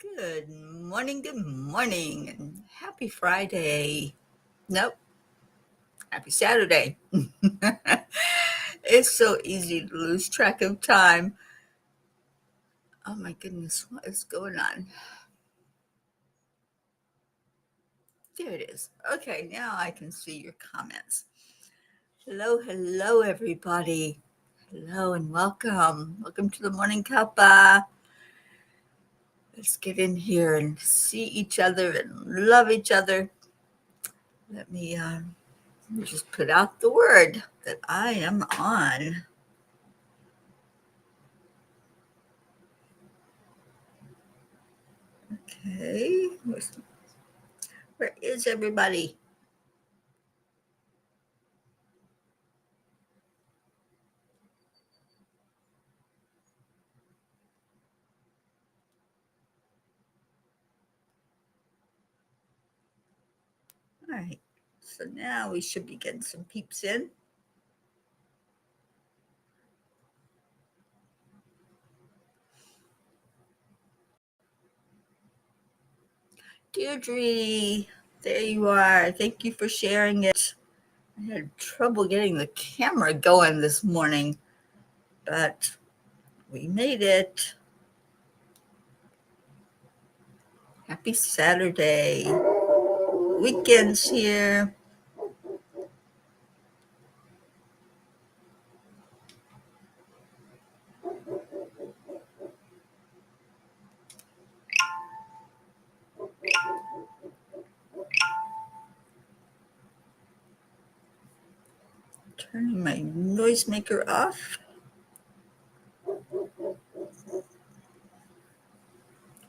Good morning, and happy Friday. Nope, happy Saturday. It's so easy to lose track of time. Oh my goodness, what is going on? There it is. Okay, now I can see your comments. Hello, everybody. Hello and welcome. Welcome to the Morning Cuppa. Let's get in here and see each other and love each other. Let me just put out the word that I am on. Okay, where is everybody? All right, so now we should be getting some peeps in. Deirdre, there you are. Thank you for sharing it. I had trouble getting the camera going this morning, but we made it. Happy Saturday. Weekend's here. Turning my noisemaker off.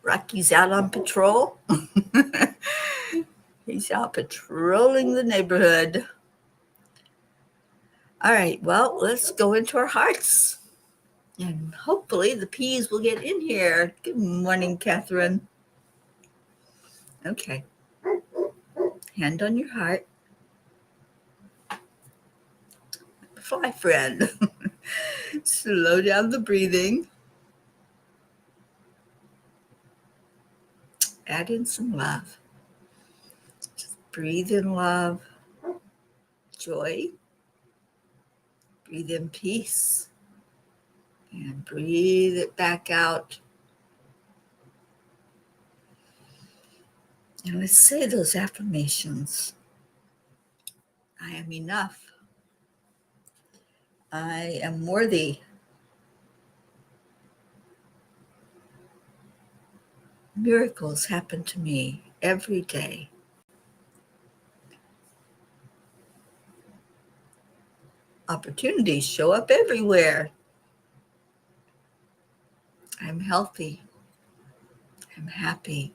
Rocky's out on patrol. He's out patrolling the neighborhood. All right, well, let's go into our hearts. And hopefully the peas will get in here. Good morning, Catherine. Okay. Hand on your heart. Fly friend. Slow down the breathing. Add in some love. Just breathe in love, joy. Breathe in peace. And breathe it back out. And let's say those affirmations. I am enough. I am worthy. Miracles happen to me every day. Opportunities show up everywhere. I'm healthy. I'm happy.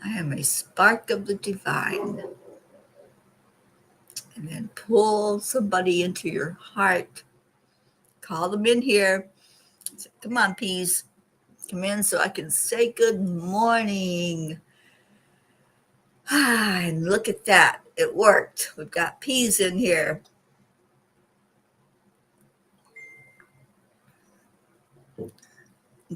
I am a spark of the divine. And then pull somebody into your heart. Call them in here. Say, come on, peas. Come in so I can say good morning. And look at that. It worked. We've got peas in here.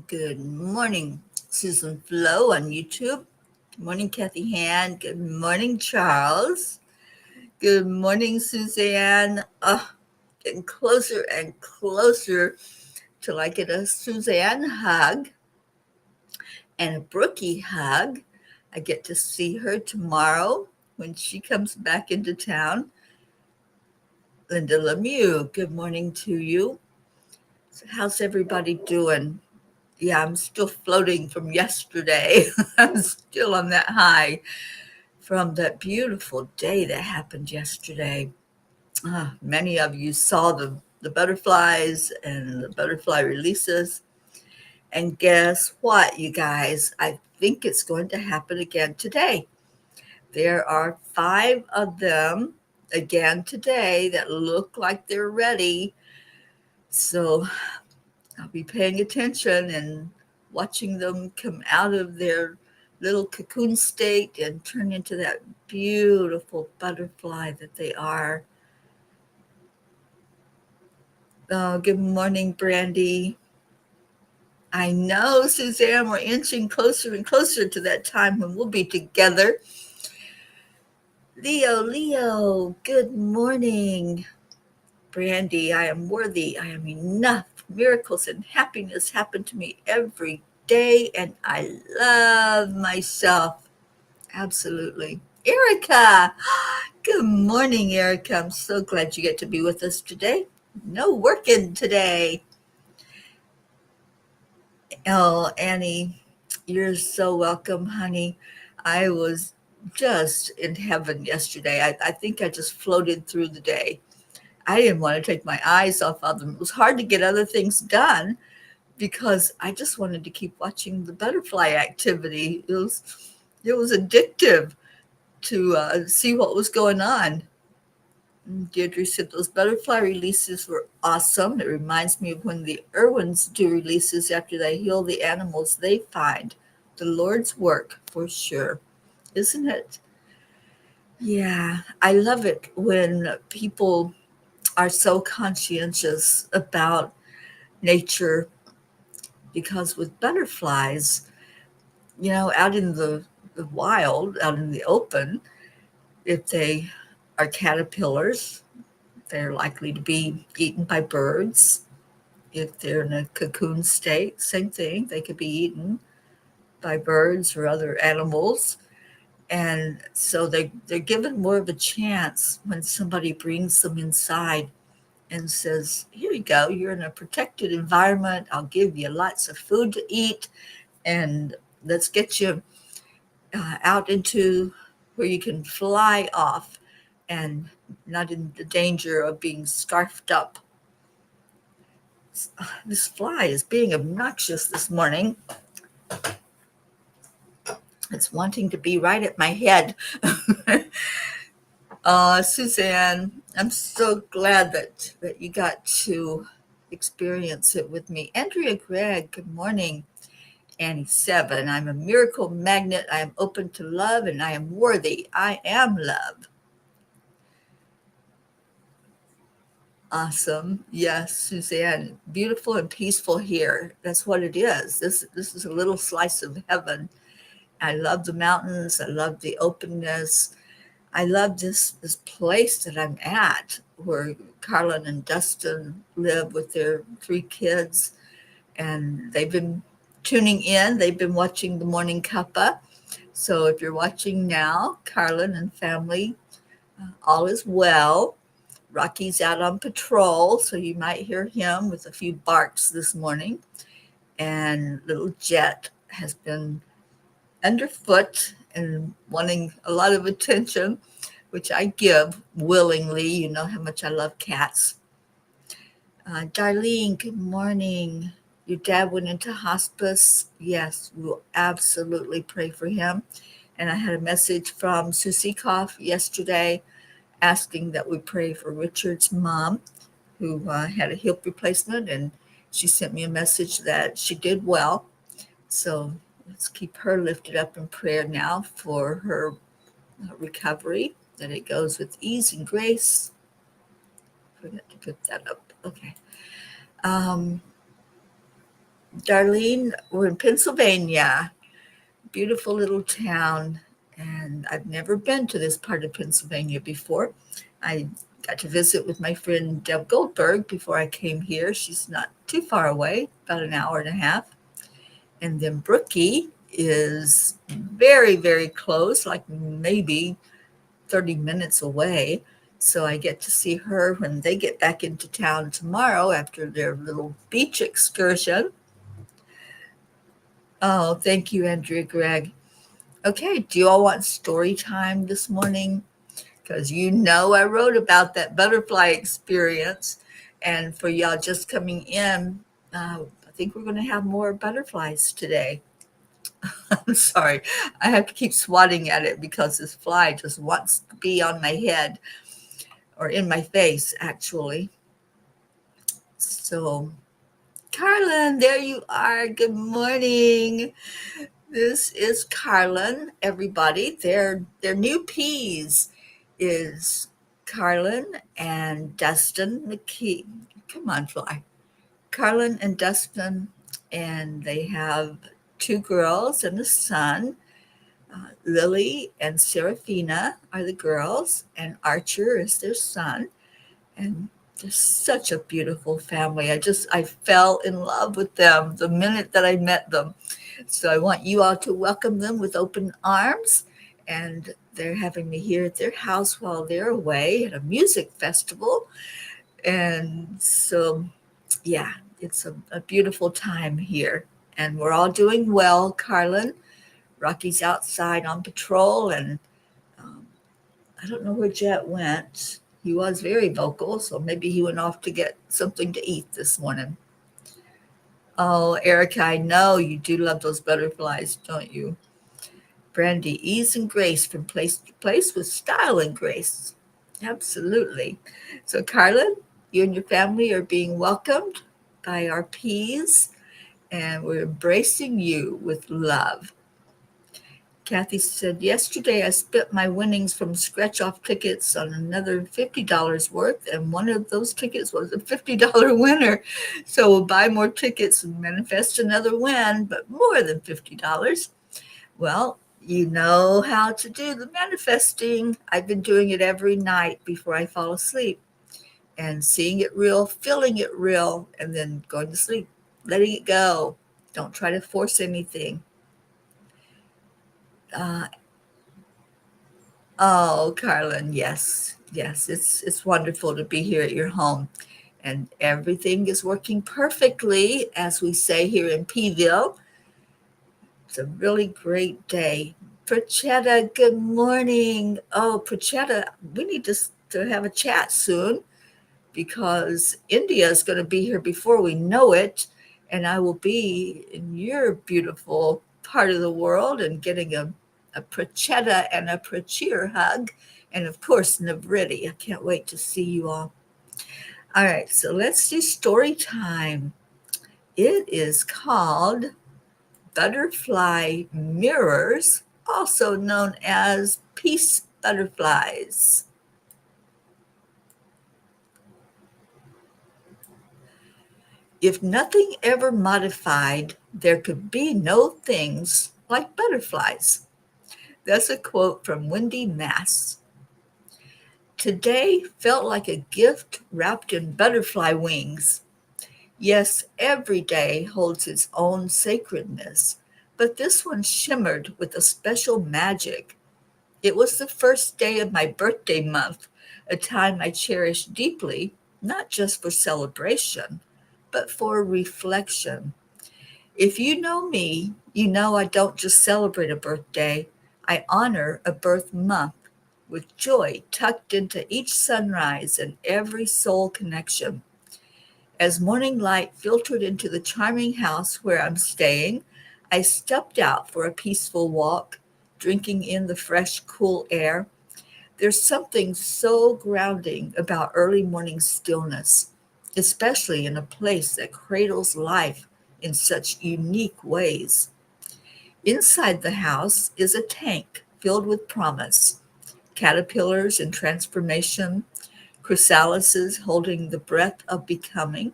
Good morning, Susan Flo on YouTube. Good morning, Kathy Hand. Good morning, Charles. Good morning, Suzanne. Getting closer and closer till I get a Suzanne hug and a Brookie hug. I get to see her tomorrow when she comes back into town. Linda Lemieux, good morning to you. So how's everybody doing? Yeah, I'm still floating from yesterday. I'm still on that high from that beautiful day that happened yesterday. Many of you saw the butterflies and the butterfly releases. And guess what, you guys? I think it's going to happen again today. There are 5 of them again today that look like they're ready. So I'll be paying attention and watching them come out of their little cocoon state and turn into that beautiful butterfly that they are. Oh, good morning, Brandy. I know, Suzanne, we're inching closer and closer to that time when we'll be together. Leo, good morning. Brandy, I am worthy. I am enough. Miracles and happiness happen to me every day, and I love myself. Absolutely. Erica, good morning, Erica. I'm so glad you get to be with us today. No working today. Oh, Annie, you're so welcome, honey. I was just in heaven yesterday. I think I just floated through the day. I didn't want to take my eyes off of them. It was hard to get other things done because I just wanted to keep watching the butterfly activity. It was addictive to see what was going on. Deirdre said those butterfly releases were awesome. It reminds me of when the Irwins do releases after they heal the animals they find. The Lord's work for sure, isn't it? Yeah, I love it when people are so conscientious about nature because with butterflies, out in the wild, out in the open, if they are caterpillars, they're likely to be eaten by birds. If they're in a cocoon state, same thing. They could be eaten by birds or other animals. And so they're given more of a chance when somebody brings them inside and says, here you go, you're in a protected environment. I'll give you lots of food to eat. And let's get you out into where you can fly off and not in the danger of being scarfed up. This fly is being obnoxious this morning. It's wanting to be right at my head. Suzanne, I'm so glad that you got to experience it with me. Andrea Gregg, good morning. Annie 7, I'm a miracle magnet. I am open to love and I am worthy. I am love. Awesome. Yes, Suzanne, beautiful and peaceful here. That's what it is. This is a little slice of heaven. I love the mountains. I love the openness. I love this place that I'm at where Carlin and Dustin live with their 3 kids. And they've been tuning in. They've been watching the Morning Cuppa. So if you're watching now, Carlin and family, all is well. Rocky's out on patrol, so you might hear him with a few barks this morning. And little Jet has been underfoot and wanting a lot of attention, which I give willingly. You know how much I love cats. Darlene, good morning. Your dad went into hospice. Yes, we will absolutely pray for him. And I had a message from Susie Koff yesterday asking that we pray for Richard's mom, who had a hip replacement, and she sent me a message that she did well. So let's keep her lifted up in prayer now for her recovery, that it goes with ease and grace. Forgot to put that up. Okay. Darlene, we're in Pennsylvania, beautiful little town, and I've never been to this part of Pennsylvania before. I got to visit with my friend Deb Goldberg before I came here. She's not too far away, about an hour and a half. And then Brookie is very, very close, like maybe 30 minutes away. So I get to see her when they get back into town tomorrow after their little beach excursion. Oh, thank you, Andrea Gregg. Okay, do you all want story time this morning? Because I wrote about that butterfly experience. And for y'all just coming in, I think we're going to have more butterflies today. I'm sorry. I have to keep swatting at it because this fly just wants to be on my head or in my face, actually. So, Carlin, there you are. Good morning. This is Carlin, everybody. Their new peas is Carlin and Dustin McKee. Come on, fly. Carlin and Dustin and they have two girls and a son. Lily and Serafina are the girls, and Archer is their son. And they're such a beautiful family. I fell in love with them the minute that I met them. So I want you all to welcome them with open arms. And they're having me here at their house while they're away at a music festival. And so, yeah, it's a beautiful time here. And we're all doing well, Carlin. Rocky's outside on patrol, and um, I don't know where Jet went. He was very vocal, so maybe he went off to get something to eat this morning. Oh, Erica, I know you do love those butterflies, don't you? Brandy, ease and grace from place to place with style and grace. Absolutely. So, Carlin, you and your family are being welcomed by our P's, and we're embracing you with love. Kathy said, yesterday I spent my winnings from scratch off tickets on another $50 worth, and one of those tickets was a $50 winner. So we'll buy more tickets and manifest another win, but more than $50. Well, you know how to do the manifesting. I've been doing it every night before I fall asleep and seeing it real, feeling it real, and then going to sleep, letting it go. Don't try to force anything. Uh, Oh, Carlin, yes, yes, it's wonderful to be here at your home, and everything is working perfectly, as we say here in Pville. It's a really great day. Prachetta, good morning. Oh, Prachetta, we need to have a chat soon because India is going to be here before we know it, and I will be in your beautiful part of the world and getting a Prachetta and a Prachir hug, and of course, Navriti. I can't wait to see you all. All right, so let's do story time. It is called Butterfly Mirrors, also known as Peace Butterflies. If nothing ever modified, there could be no things like butterflies. That's a quote from Wendy Mass. Today felt like a gift wrapped in butterfly wings. Yes, every day holds its own sacredness, but this one shimmered with a special magic. It was the first day of my birthday month, a time I cherish deeply, not just for celebration, but for reflection. If you know me, you know I don't just celebrate a birthday, I honor a birth month with joy tucked into each sunrise and every soul connection. As morning light filtered into the charming house where I'm staying, I stepped out for a peaceful walk, drinking in the fresh, cool air. There's something so grounding about early morning stillness, especially in a place that cradles life in such unique ways. Inside the house is a tank filled with promise, caterpillars in transformation, chrysalises holding the breath of becoming,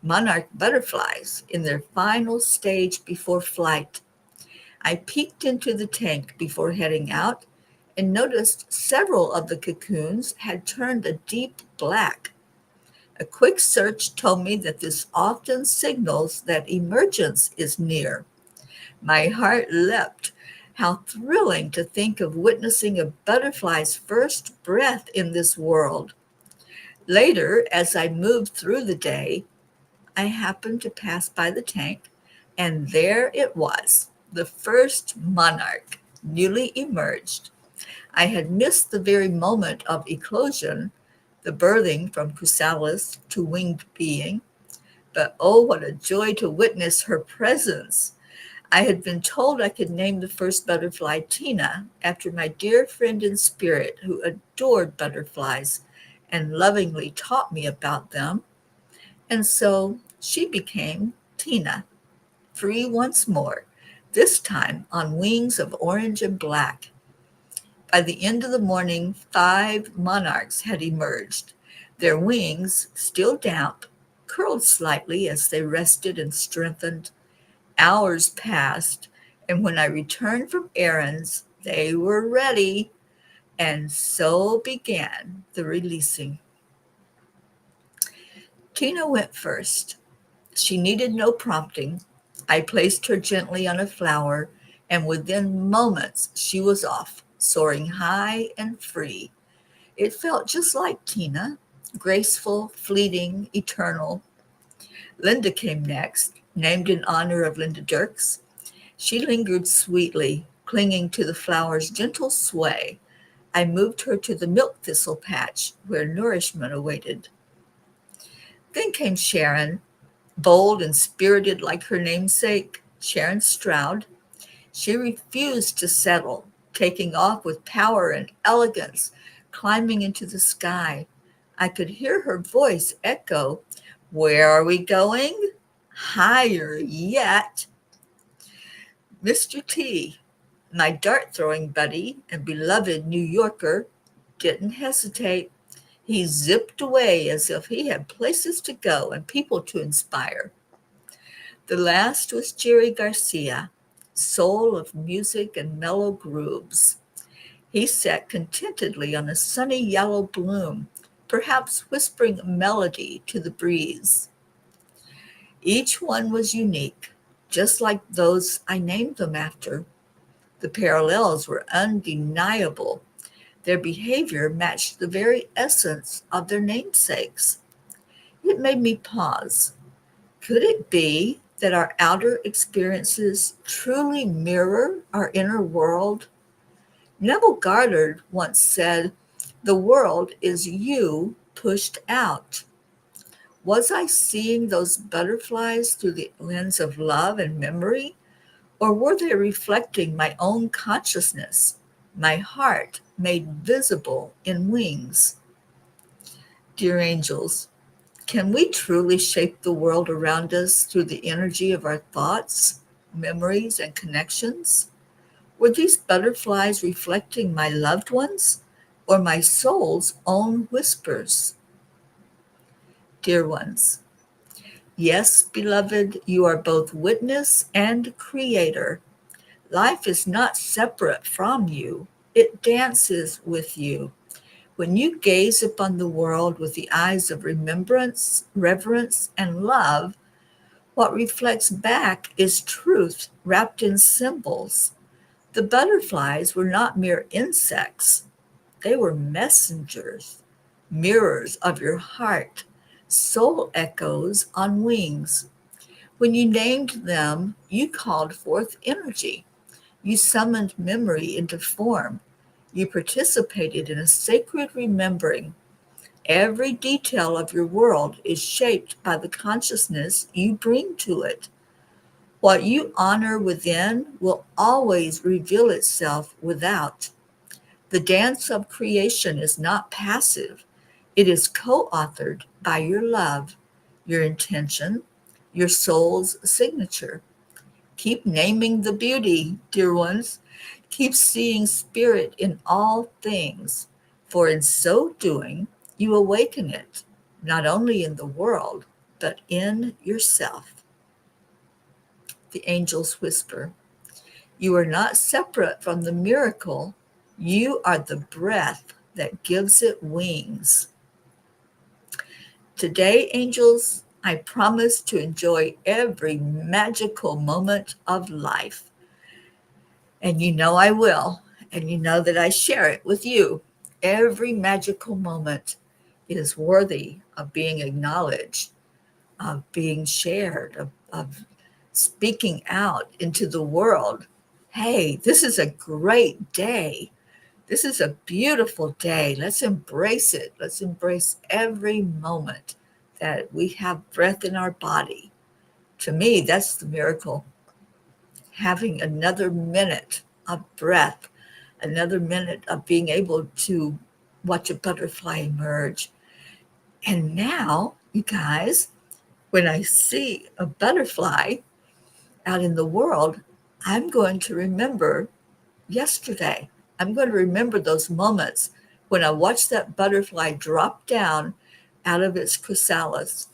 monarch butterflies in their final stage before flight. I peeked into the tank before heading out and noticed several of the cocoons had turned a deep black. A quick search told me that this often signals that emergence is near. My heart leapt. How thrilling to think of witnessing a butterfly's first breath in this world. Later, as I moved through the day, I happened to pass by the tank, and there it was, the first monarch, newly emerged. I had missed the very moment of eclosion, the birthing from chrysalis to winged being, but oh, what a joy to witness her presence. I had been told I could name the first butterfly Tina after my dear friend in spirit who adored butterflies and lovingly taught me about them. And so she became Tina, free once more, this time on wings of orange and black. By the end of the morning, 5 monarchs had emerged, their wings still damp, curled slightly as they rested and strengthened. Hours passed, and when I returned from errands, they were ready, and so began the releasing. Tina went first. She needed no prompting. I placed her gently on a flower, and within moments she was off, soaring high and free. It felt just like Tina, graceful, fleeting, eternal. Linda came next, named in honor of Linda Dirks. She lingered sweetly, clinging to the flower's gentle sway. I moved her to the milk thistle patch where nourishment awaited. Then came Sharon, bold and spirited like her namesake, Sharon Stroud. She refused to settle, taking off with power and elegance, climbing into the sky. I could hear her voice echo, "Where are we going? Higher yet." Mr. T, my dart throwing buddy and beloved New Yorker, didn't hesitate. He zipped away as if he had places to go and people to inspire. The last was Jerry Garcia, soul of music and mellow grooves. He sat contentedly on a sunny yellow bloom, perhaps whispering a melody to the breeze. Each one was unique, just like those I named them after. The parallels were undeniable. Their behavior matched the very essence of their namesakes. It made me pause. Could it be that our outer experiences truly mirror our inner world? Neville Goddard once said, "The world is you pushed out." Was I seeing those butterflies through the lens of love and memory? Or were they reflecting my own consciousness, my heart made visible in wings? Dear angels, can we truly shape the world around us through the energy of our thoughts, memories, and connections? Were these butterflies reflecting my loved ones or my soul's own whispers? Dear ones, yes, beloved, you are both witness and creator. Life is not separate from you, it dances with you. When you gaze upon the world with the eyes of remembrance, reverence, and love, what reflects back is truth wrapped in symbols. The butterflies were not mere insects, they were messengers, mirrors of your heart, soul echoes on wings. When you named them, you called forth energy. You summoned memory into form. You participated in a sacred remembering. Every detail of your world is shaped by the consciousness you bring to it. What you honor within will always reveal itself without. The dance of creation is not passive. It is co-authored by your love, your intention, your soul's signature. Keep naming the beauty, dear ones. Keep seeing spirit in all things, for in so doing, you awaken it, not only in the world, but in yourself. The angels whisper, "You are not separate from the miracle. You are the breath that gives it wings." Today, angels, I promise to enjoy every magical moment of life. And you know I will. And you know that I share it with you. Every magical moment is worthy of being acknowledged, of being shared, of speaking out into the world. Hey, this is a great day. This is a beautiful day. Let's embrace it. Let's embrace every moment that we have breath in our body. To me, that's the miracle. Having another minute of breath, another minute of being able to watch a butterfly emerge. And now, you guys, when I see a butterfly out in the world, I'm going to remember yesterday. I'm going to remember those moments when I watched that butterfly drop down out of its chrysalis.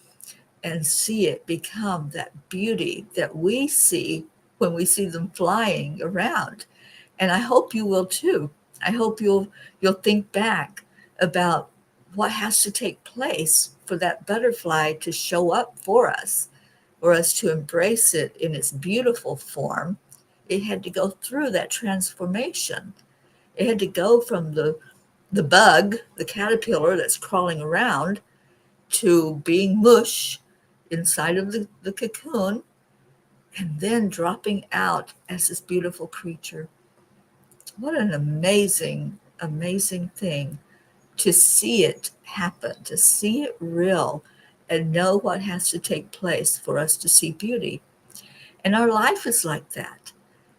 and see it become that beauty that we see when we see them flying around. And I hope you will too. I hope you'll think back about what has to take place for that butterfly to show up for us to embrace it in its beautiful form. It had to go through that transformation. It had to go from the bug, the caterpillar that's crawling around, to being mush inside of the cocoon, and then dropping out as this beautiful creature. What an amazing, amazing thing to see it happen, to see it real, and know what has to take place for us to see beauty. And our life is like that.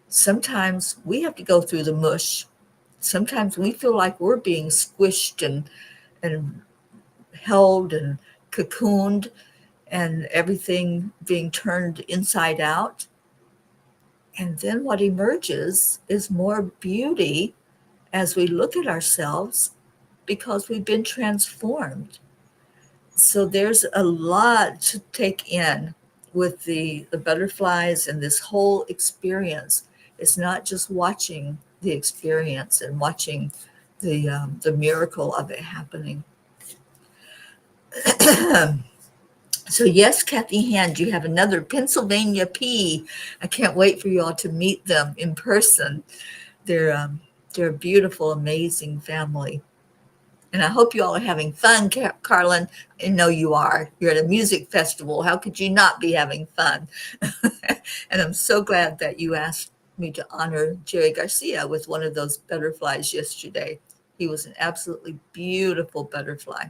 Sometimes we have to go through the mush. Sometimes we feel like we're being squished and held and cocooned and everything being turned inside out. And then what emerges is more beauty as we look at ourselves because we've been transformed. So there's a lot to take in with the butterflies and this whole experience. It's not just watching the experience and watching the miracle of it happening. So yes, Kathy Hand, you have another Pennsylvania P. I can't wait for you all to meet them in person. They're a beautiful, amazing family. And I hope you all are having fun, Carlin. I know you are. You're at a music festival. How could you not be having fun? And I'm so glad that you asked me to honor Jerry Garcia with one of those butterflies yesterday. He was an absolutely beautiful butterfly.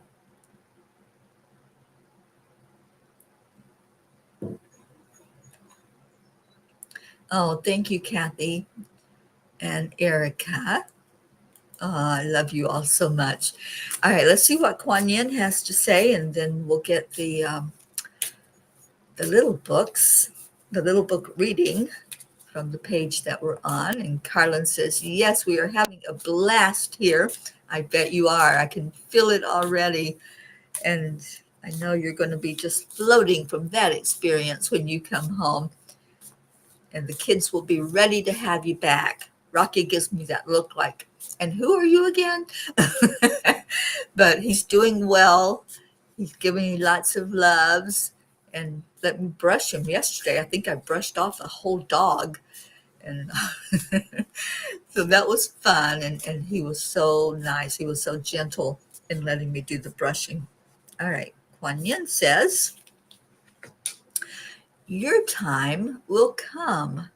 Oh, thank you, Kathy and Erica. Oh, I love you all so much. All right, let's see what Kuan Yin has to say, and then we'll get the little books, the little book reading from the page that we're on. And Carlin says, yes, we are having a blast here. I bet you are. I can feel it already. And I know you're going to be just floating from that experience when you come home. And the kids will be ready to have you back. Rocky gives me that look like, and who are you again? But he's doing well. He's giving me lots of loves and let me brush him yesterday. I think I brushed off a whole dog. And so that was fun. And he was so nice. He was so gentle in letting me do the brushing. All right. Kuan Yin says, your time will come.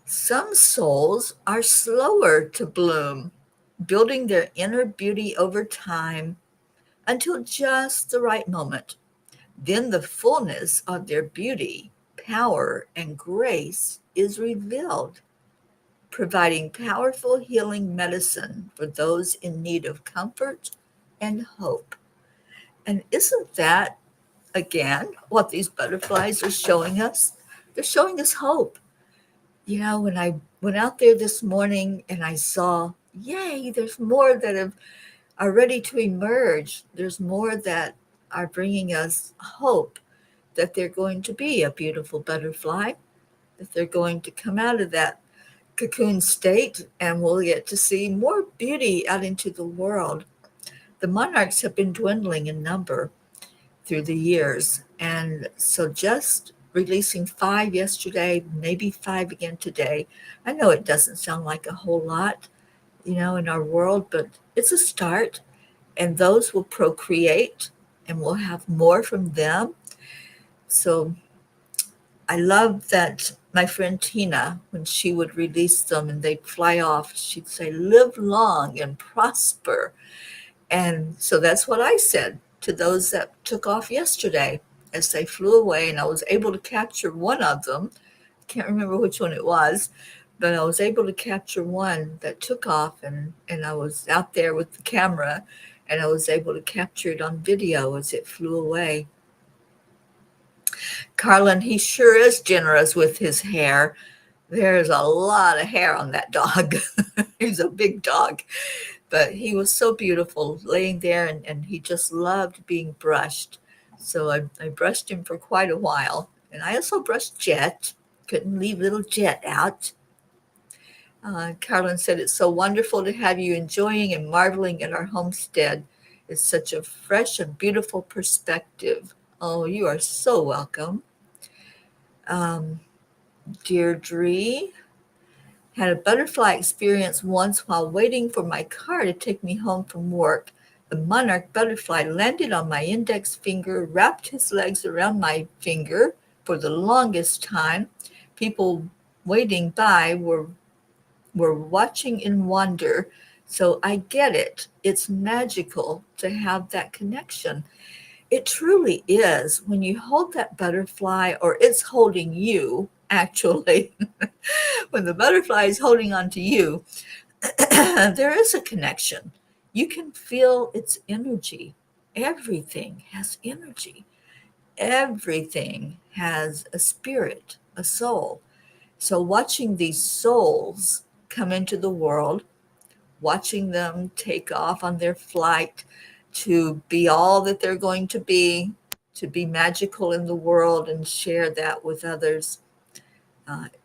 Some souls are slower to bloom, building their inner beauty over time until just the right moment. Then the fullness of their beauty, power, and grace is revealed, providing powerful healing medicine for those in need of comfort and hope. And isn't that, again, what these butterflies are showing us? They're showing us hope. You know, when I went out there this morning and I saw, yay, there's more that are ready to emerge. There's more that are bringing us hope that they're going to be a beautiful butterfly, that they're going to come out of that cocoon state and we'll get to see more beauty out into the world. The monarchs have been dwindling in number through the years. And so just releasing 5 yesterday, maybe 5 again today. I know it doesn't sound like a whole lot, you know, in our world, but it's a start. And those will procreate and we'll have more from them. So I love that my friend Tina, when she would release them and they'd fly off, she'd say, live long and prosper. And so that's what I said to those that took off yesterday as they flew away. And I was able to capture one of them. I can't remember which one it was, but I was able to capture one that took off. And I was out there with the camera and I was able to capture it on video as it flew away. Carlin, he sure is generous with his hair. There's a lot of hair on that dog. He's a big dog. But he was so beautiful laying there, and he just loved being brushed. So I brushed him for quite a while. And I also brushed Jet. Couldn't leave little Jet out. Carolyn said, "It's so wonderful to have you enjoying and marveling at our homestead. It's such a fresh and beautiful perspective." Oh, you are so welcome. Um, Deirdre had a butterfly experience once while waiting for my car to take me home from work. The monarch butterfly landed on my index finger, wrapped his legs around my finger for the longest time. People waiting by were watching in wonder. So I get it. It's magical to have that connection. It truly is when you hold that butterfly, or it's holding you, actually. When the butterfly is holding on to you, there is a connection. You can feel its energy. Everything has energy. Everything has a spirit, a soul. So watching these souls come into the world, watching them take off on their flight to be all that they're going to be magical in the world and share that with others,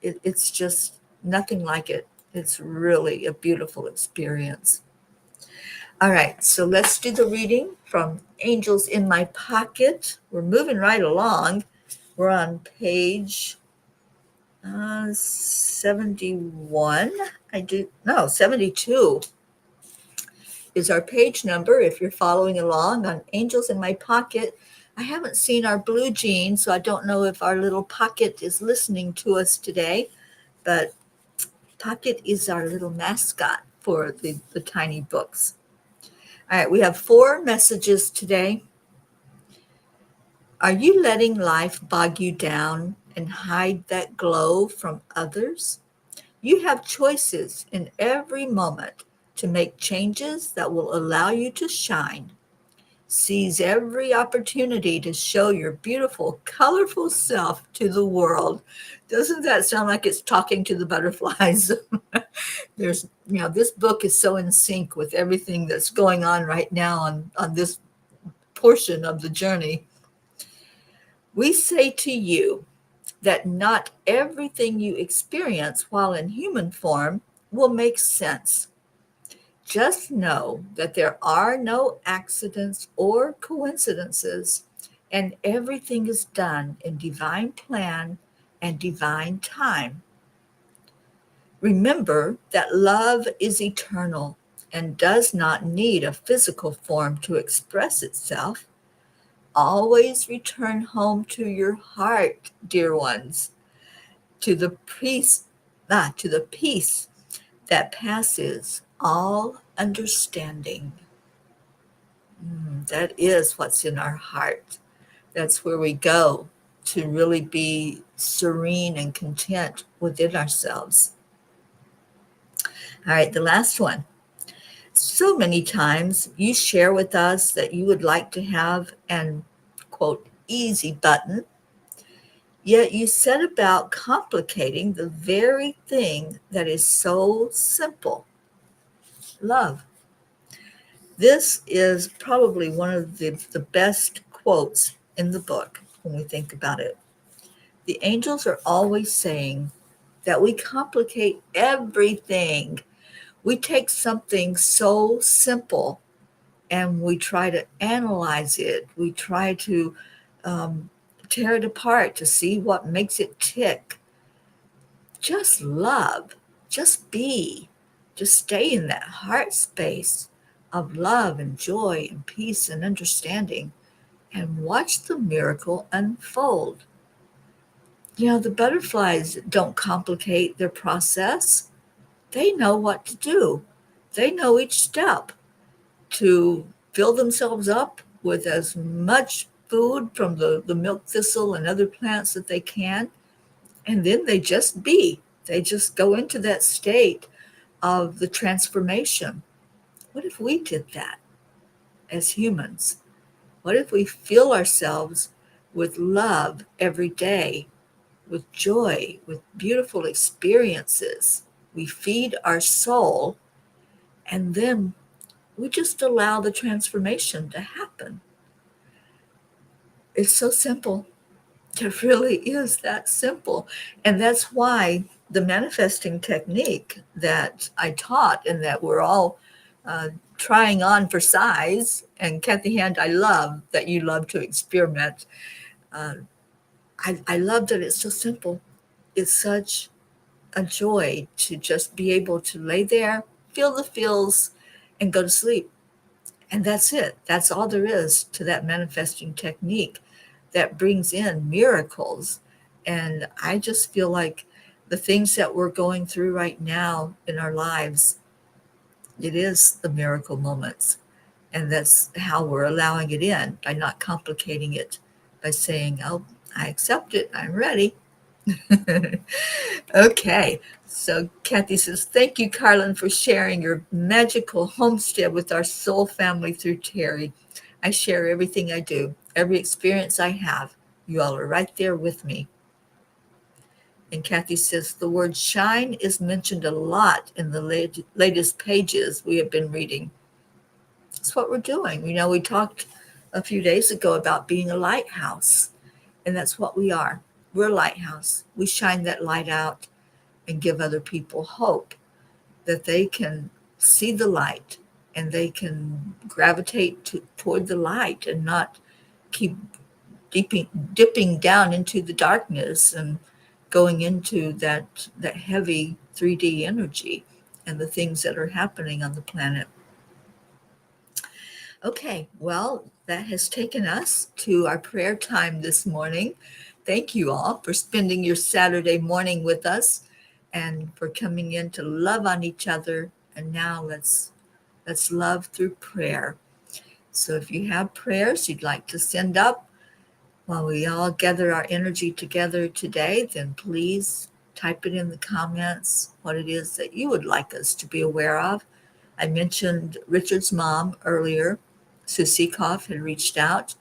it's just nothing like it. It's really a beautiful experience. All right, so let's do the reading from Angels in My Pocket. We're moving right along. We're on page 71. 72 is our page number if you're following along on Angels in My Pocket. I haven't seen our blue jean, so I don't know if our little pocket is listening to us today, but Pocket is our little mascot for the tiny books. All right, we have 4 messages today. Are you letting life bog you down and hide that glow from others? You have choices in every moment to make changes that will allow you to shine. Seize every opportunity to show your beautiful, colorful self to the world. Doesn't that sound like it's talking to the butterflies? This book is so in sync with everything that's going on right now on this portion of the journey. We say to you that not everything you experience while in human form will make sense. Just know that there are no accidents or coincidences, and everything is done in divine plan and divine time. Remember that love is eternal and does not need a physical form to express itself. Always return home to your heart, dear ones, to the peace, to the peace that passes all understanding. That is what's in our heart. That's where we go to really be serene and content within ourselves. All right, the last one. So many times you share with us that you would like to have an, quote, easy button, yet you set about complicating the very thing that is so simple: love. This is probably one of the best quotes in the book when we think about it. The angels are always saying that we complicate everything. We take something so simple and we try to analyze it. We try to tear it apart to see what makes it tick. Just love, just be, just stay in that heart space of love and joy and peace and understanding and watch the miracle unfold. The butterflies don't complicate their process. They know what to do. They know each step to fill themselves up with as much food from the milk thistle and other plants that they can. And then they just be. They just go into that state of the transformation. What if we did that as humans? What if we fill ourselves with love every day, with joy, with beautiful experiences? We feed our soul, and then We just allow the transformation to happen. It's so simple. It really is that simple. And that's why the manifesting technique that I taught and that we're all uh, trying on for size, and Kathy Hand, I love that you love to experiment. Uh, I love that it's so simple. It's such a joy to just be able to lay there, feel the feels, and go to sleep. And that's it. That's all there is to that manifesting technique that brings in miracles. And I just feel like the things that we're going through right now in our lives, it is the miracle moments. And that's how we're allowing it in, by not complicating it, by saying, oh, I accept it, I'm ready. Okay, so Kathy says, thank you, Carlin, for sharing your magical homestead with our soul family through Teri. I share everything I do, every experience I have. You all are right there with me. And Kathy says, the word shine is mentioned a lot in the latest pages we have been reading. That's what we're doing. You know, we talked a few days ago about being a lighthouse, and that's what we are. We're a lighthouse. We shine that light out and give other people hope that they can see the light and they can gravitate toward the light and not keep dipping down into the darkness and going into that heavy 3D energy and the things that are happening on the planet. Okay, well, that has taken us to our prayer time this morning. Thank you all for spending your Saturday morning with us and for coming in to love on each other. And now let's love through prayer. So if you have prayers you'd like to send up while we all gather our energy together today, then please type it in the comments what it is that you would like us to be aware of. I mentioned Richard's mom earlier. Sue Seekoff had reached out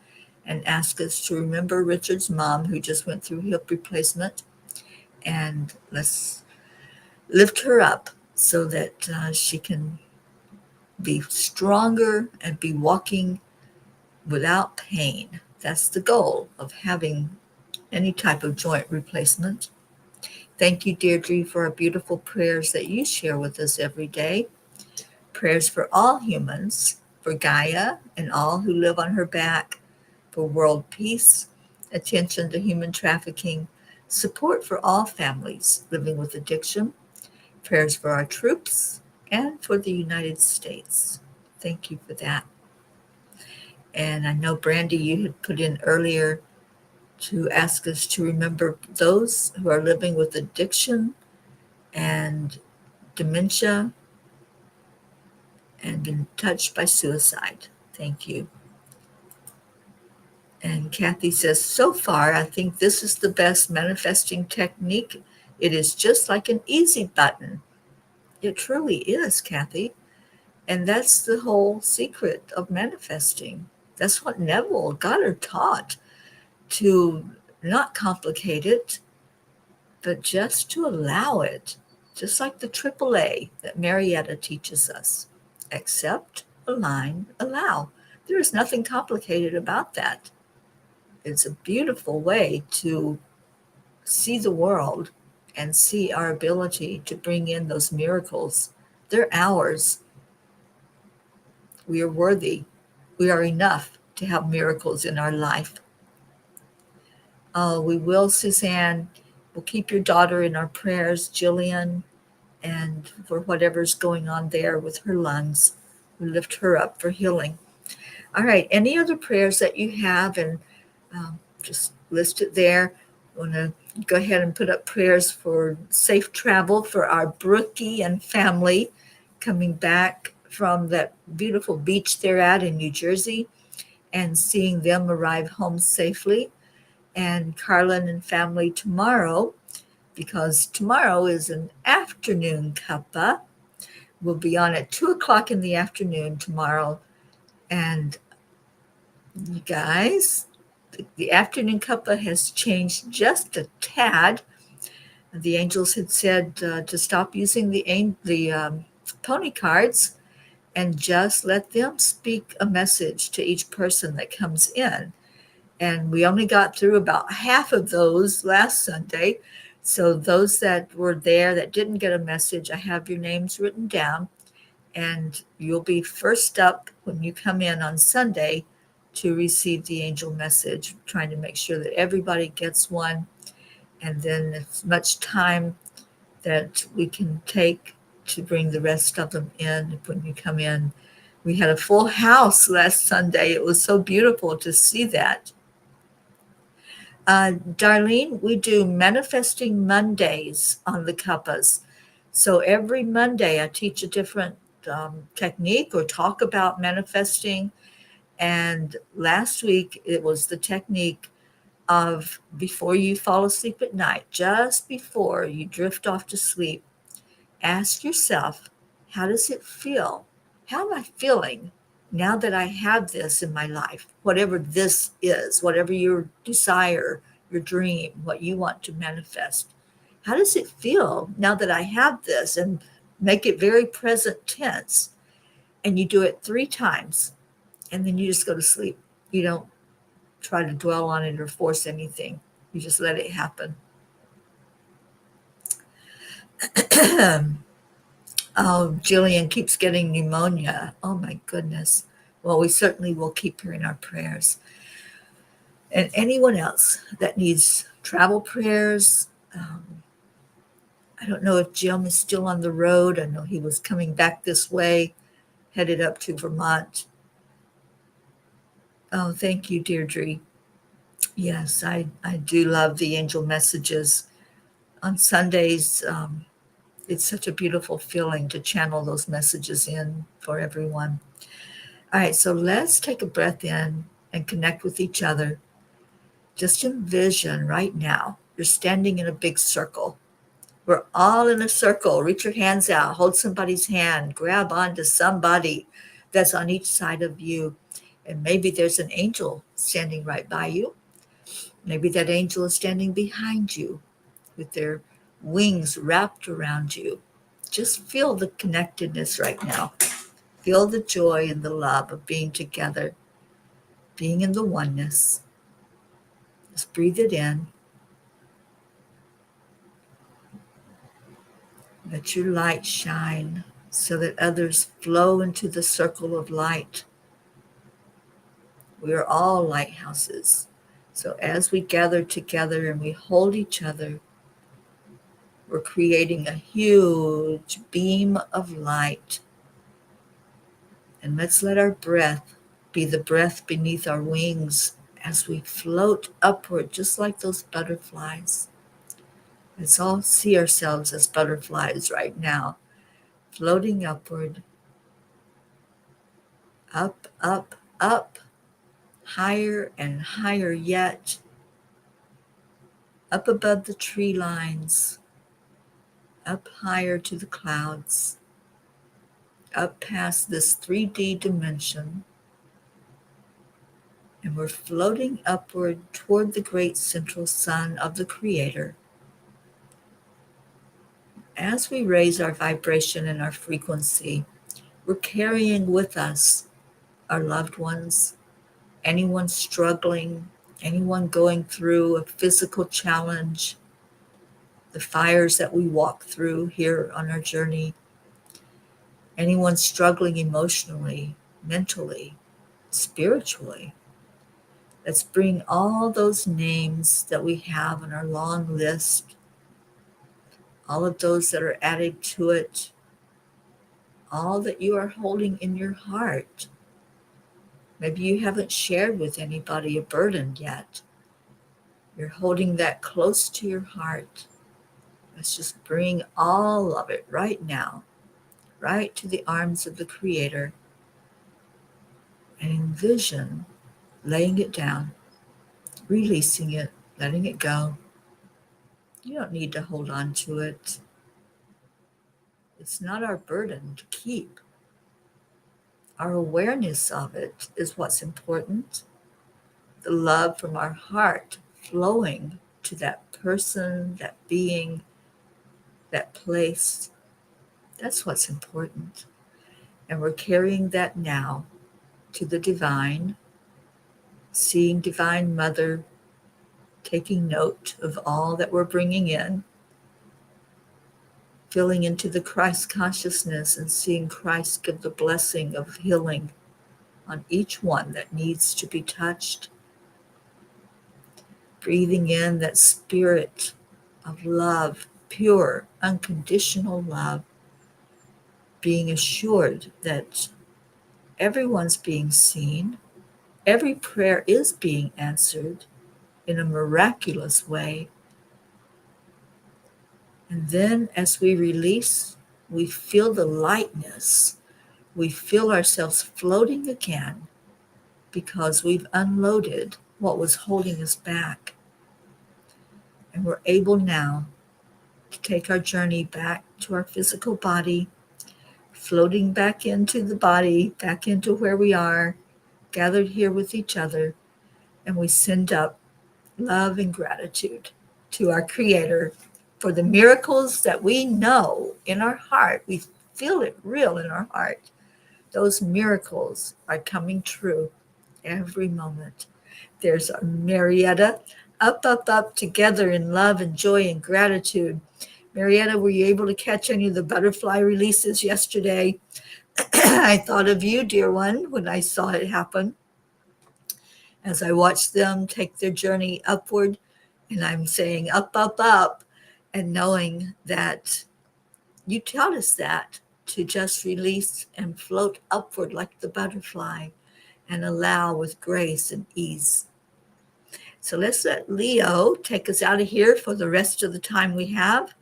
and asked us to remember Richard's mom, who just went through hip replacement, and let's lift her up so that she can be stronger and be walking without pain. That's the goal of having any type of joint replacement. Thank you, Deirdre, for our beautiful prayers that you share with us every day. Prayers for all humans, for Gaia and all who live on her back, for world peace, attention to human trafficking, support for all families living with addiction, prayers for our troops, and for the United States. Thank you for that. And I know, Brandy, you had put in earlier to ask us to remember those who are living with addiction and dementia and been touched by suicide. Thank you. And Kathy says, so far, I think this is the best manifesting technique. It is just like an easy button. It truly is, Kathy. And that's the whole secret of manifesting. That's what Neville Goddard taught, to not complicate it, but just to allow it, just like the AAA that Marietta teaches us. Accept, align, allow. There is nothing complicated about that. It's a beautiful way to see the world and see our ability to bring in those miracles. They're ours. We are worthy. We are enough to have miracles in our life. We will, Suzanne. We'll keep your daughter in our prayers, Jillian, and for whatever's going on there with her lungs. We lift her up for healing. All right. Any other prayers that you have? And just list it there. I want to go ahead and put up prayers for safe travel for our Brookie and family coming back from that beautiful beach they're at in New Jersey and seeing them arrive home safely. And Carlin and family tomorrow, because tomorrow is an afternoon cuppa. We'll be on at 2:00 in the afternoon tomorrow. And you guys, the afternoon cuppa has changed just a tad. The angels had said to stop using the pony cards and just let them speak a message to each person that comes in. And we only got through about half of those last Sunday. So those that were there that didn't get a message, I have your names written down, and you'll be first up when you come in on Sunday to receive the angel message, trying to make sure that everybody gets one. And then as much time that we can take to bring the rest of them in when you come in. We had a full house last Sunday. It was so beautiful to see that. Darlene, we do Manifesting Mondays on the Cuppas. So every Monday I teach a different technique or talk about manifesting. And last week it was the technique of before you fall asleep at night, just before you drift off to sleep, ask yourself, how does it feel? How am I feeling now that I have this in my life? Whatever this is, whatever your desire, your dream, what you want to manifest. How does it feel now that I have this? And make it very present tense. And you do it 3 times, and then you just go to sleep. You don't try to dwell on it or force anything. You just let it happen. Oh, Jillian keeps getting pneumonia. Oh, my goodness. Well, we certainly will keep her in our prayers. And anyone else that needs travel prayers, I don't know if Jim is still on the road. I know he was coming back this way, headed up to Vermont. Oh, thank you, Deirdre. Yes, I do love the angel messages. On Sundays, it's such a beautiful feeling to channel those messages in for everyone. All right, so let's take a breath in and connect with each other. Just envision right now, you're standing in a big circle. We're all in a circle. Reach your hands out, hold somebody's hand, grab onto somebody that's on each side of you. And maybe there's an angel standing right by you. Maybe that angel is standing behind you with their wings wrapped around you. Just feel the connectedness right now. Feel the joy and the love of being together, being in the oneness. Just breathe it in. Let your light shine so that others flow into the circle of light. We are all lighthouses. So as we gather together and we hold each other, we're creating a huge beam of light. And let's let our breath be the breath beneath our wings as we float upward, just like those butterflies. Let's all see ourselves as butterflies right now, floating upward, up, up, up, higher and higher yet, up above the tree lines, up higher to the clouds, up past this 3D dimension, and we're floating upward toward the great central sun of the Creator. As we raise our vibration and our frequency, we're carrying with us our loved ones, anyone struggling, anyone going through a physical challenge, the fires that we walk through here on our journey, anyone struggling emotionally, mentally, spiritually. Let's bring all those names that we have on our long list, all of those that are added to it, all that you are holding in your heart. Maybe you haven't shared with anybody a burden yet. You're holding that close to your heart. Let's just bring all of it right now, right to the arms of the Creator, and envision laying it down, releasing it, letting it go. You don't need to hold on to it. It's not our burden to keep. Our awareness of it is what's important. The love from our heart flowing to that person, that being, that place. That's what's important. And we're carrying that now to the divine, seeing Divine Mother taking note of all that we're bringing in, filling into the Christ consciousness and seeing Christ give the blessing of healing on each one that needs to be touched. Breathing in that spirit of love, pure, unconditional love, being assured that everyone's being seen, every prayer is being answered in a miraculous way. And then as we release, we feel the lightness. We feel ourselves floating again because we've unloaded what was holding us back. And we're able now to take our journey back to our physical body, floating back into the body, back into where we are, gathered here with each other, and we send up love and gratitude to our Creator for the miracles that we know in our heart. We feel it real in our heart. Those miracles are coming true every moment. There's our Marietta, up, up, up, together in love and joy and gratitude. Marietta, were you able to catch any of the butterfly releases yesterday? I thought of you, dear one, when I saw it happen. As I watched them take their journey upward, and I'm saying up, up, up, and knowing that you taught us that to just release and float upward like the butterfly and allow with grace and ease. So let's let Leo take us out of here for the rest of the time we have.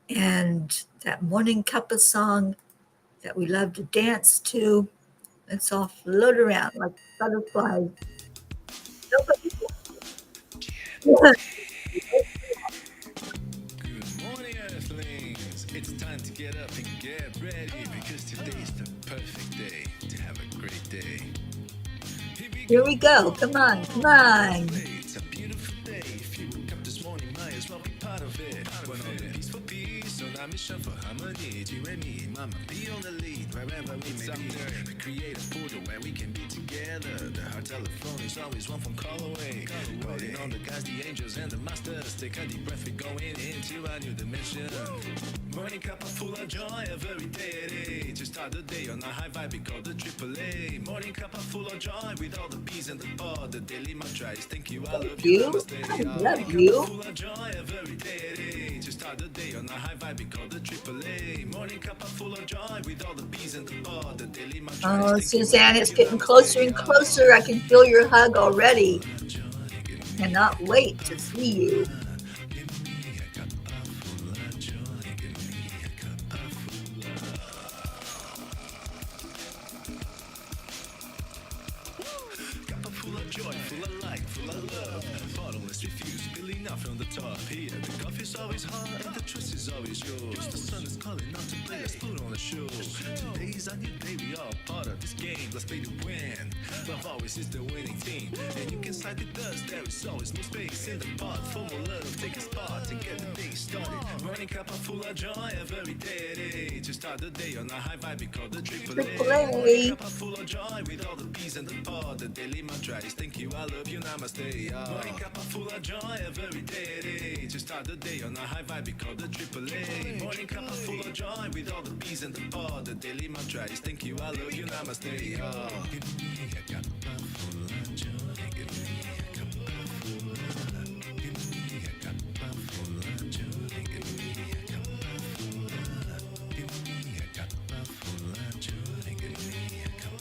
And that Morning Cuppa song that we love to dance to, let's all float around like butterflies. Nobody. Good morning, Earthlings. It's time to get up and get ready because today's the perfect day to have a great day. Here we go. Come on, come on. It's a beautiful day. If you woke up this morning, might as well be part of it. One on the peaceful peace, on our mission for harmony. You and me, mama, be on the lead wherever we may be. We create a portal where we can be together. The heart telephone is always one phone call away. Calling on the guys, the angels, and the masters. Take a deep breath, we're going into a new dimension. Morning cup full of joy every day. To start the day on a high vibe, we call the AAA. Morning cup full of joy with all the bees and the pod. The daily mantra is thank you, I love you, namaste. I love you. Full of joy every day. To start the day on a high vibe, we call the AAA. Morning cup full of joy with all the bees and the pod. The daily mantra Oh, Suzanne, it's getting closer and closer. I can feel your hug already. Cannot wait to see you. Joy, full of light, full of love. Bottomless refuse, spilling out from the top. Here, the coffee's always hot and the trust is always yours. The sun is calling out to play, let's put on a show. Today's a new day, we all part of this game. Let's play to win. Love always is the winning team. And you can side with us, there is always no space in the pot. For more love, take a spot and get the day started. Morning cup full of joy every day. To start the day on a high vibe, we call the AAA. Morning cup full of joy with all the bees and the pod. The daily mantra is thank you, I love you, namaste. Morning cup full of joy every day. To start the day on a high vibe, we call the AAA. Morning cup full of joy with all the bees and the pod. The daily mantra is thank you, I love you, namaste. Give me a cup full of joy. Give me a cup full of. Give me a cup full of joy. Give me a cup full of. Give me a cup full of joy. Give me a cup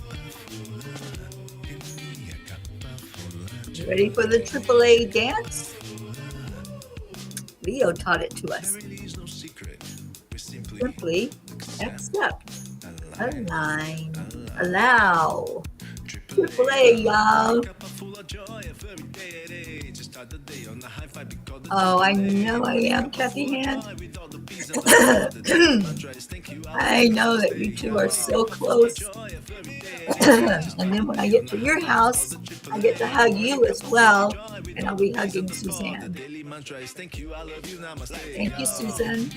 full of. Give me a cup full of joy. Ready for the AAA dance? Leo taught it to us. Simply accept, align, allow. AAA, y'all. Oh, I know I am, Kathy Hand. I know that you two are so close. And then when I get to your house, I get to hug you as well. And I'll be hugging Suzanne. Thank you, Susan.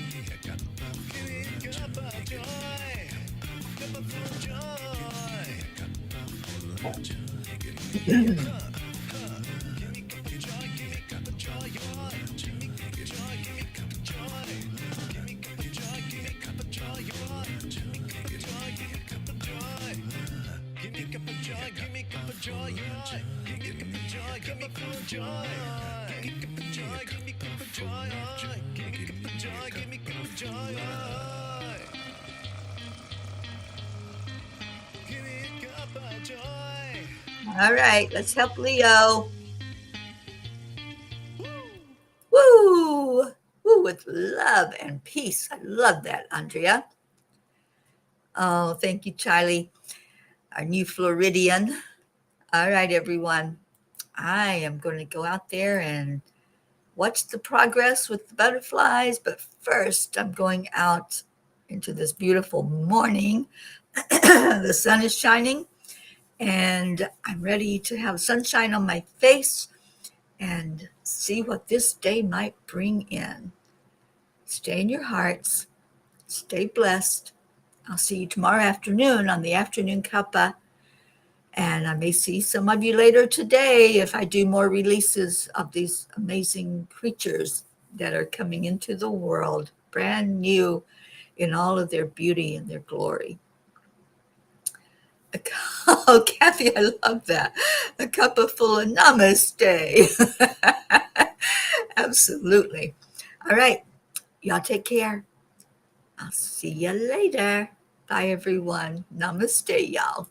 All right, let's help Leo. Woo! Woo, with love and peace. I love that, Andrea. Oh, thank you, Charlie, our new Floridian. All right, everyone. I am going to go out there and watch the progress with the butterflies. But first, I'm going out into this beautiful morning. The sun is shining, and I'm ready to have sunshine on my face and see what this day might bring in. Stay in your hearts. Stay blessed. I'll see you tomorrow afternoon on the Afternoon Cuppa. And I may see some of you later today if I do more releases of these amazing creatures that are coming into the world, brand new in all of their beauty and their glory. Oh, Kathy, I love that. A cuppa full of namaste. Absolutely. All right. Y'all take care. I'll see you later. Bye, everyone. Namaste, y'all.